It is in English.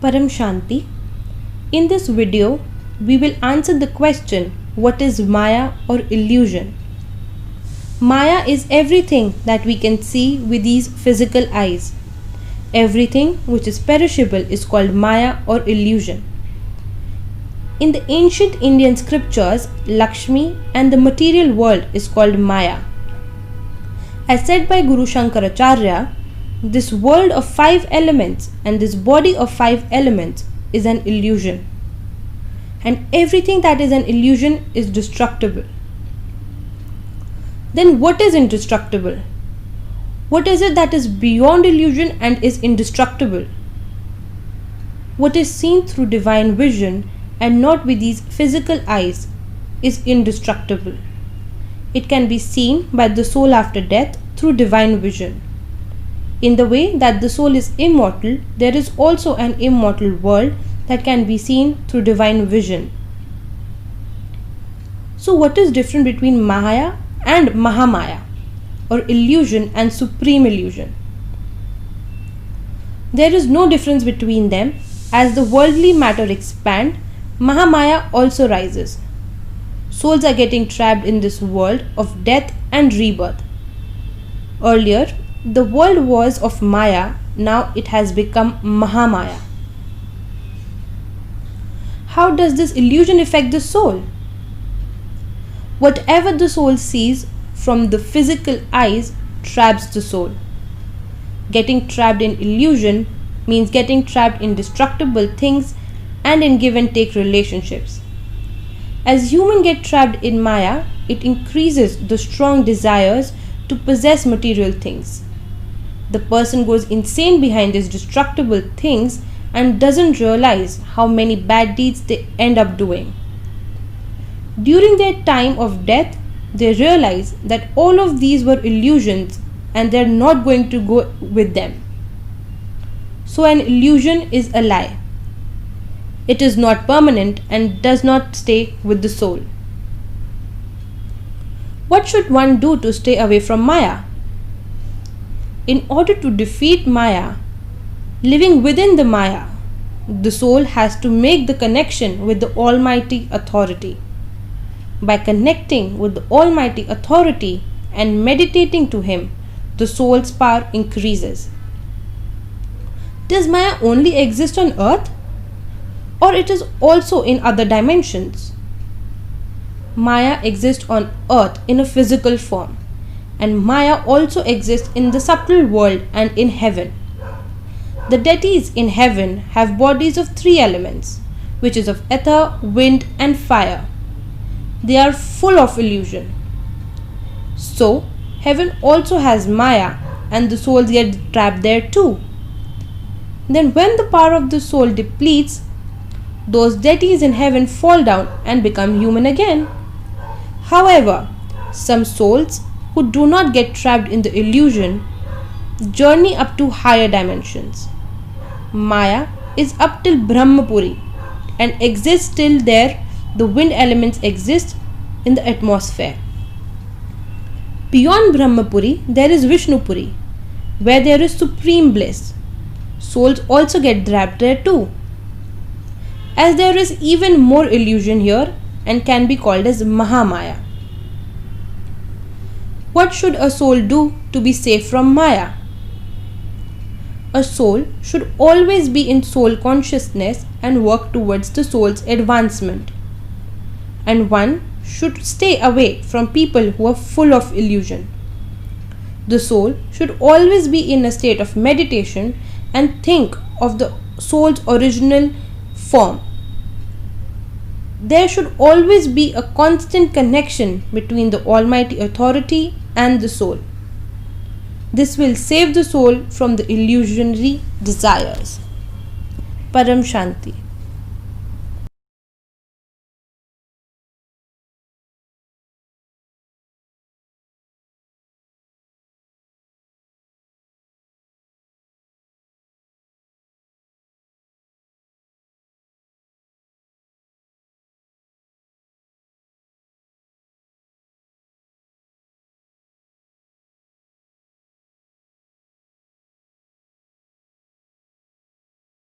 Param Shanti. In this video, we will answer the question, what is Maya or illusion? Maya is everything that we can see with these physical eyes. Everything which is perishable is called Maya or illusion. In the ancient Indian scriptures, Lakshmi and the material world is called Maya. As said by Guru Shankaracharya, this world of 5 elements and this body of 5 elements is an illusion. And everything that is an illusion is destructible. Then what is indestructible? What is it that is beyond illusion and is indestructible? What is seen through divine vision and not with these physical eyes is indestructible. It can be seen by the soul after death through divine vision. In the way that the soul is immortal, there is also an immortal world that can be seen through divine vision. So what is different between Maya and Mahamaya, or illusion and supreme illusion? There is no difference between them. As the worldly matter expands, Mahamaya also rises. Souls are getting trapped in this world of death and rebirth. Earlier, the world was of Maya, now it has become Mahamaya. How does this illusion affect the soul? Whatever the soul sees from the physical eyes traps the soul. Getting trapped in illusion means getting trapped in destructible things and in give and take relationships. As humans get trapped in Maya, it increases the strong desires to possess material things. The person goes insane behind these destructible things and doesn't realize how many bad deeds they end up doing. During their time of death, they realize that all of these were illusions and they're not going to go with them. So an illusion is a lie. It is not permanent and does not stay with the soul. What should one do to stay away from Maya? In order to defeat Maya, living within the Maya, the soul has to make the connection with the Almighty Authority. By connecting with the Almighty Authority and meditating to Him, the soul's power increases. Does Maya only exist on earth? Or it is also in other dimensions? Maya exists on earth in a physical form, and Maya also exists in the subtle world and in heaven. The deities in heaven have bodies of 3 elements, which is of ether, wind and fire. They are full of illusion. So, heaven also has Maya and the souls get trapped there too. Then when the power of the soul depletes, those deities in heaven fall down and become human again. However, some souls who do not get trapped in the illusion journey up to higher dimensions. Maya is up till Brahmapuri and exists till there. The wind elements exist in the atmosphere. Beyond Brahmapuri, there is Vishnupuri, where there is supreme bliss. Souls also get trapped there too. As there is even more illusion here and can be called as Mahamaya. What should a soul do to be safe from Maya? A soul should always be in soul consciousness and work towards the soul's advancement. And one should stay away from people who are full of illusion. The soul should always be in a state of meditation and think of the soul's original form. There should always be a constant connection between the Almighty Authority and the soul. This will save the soul from the illusionary desires. Param Shanti.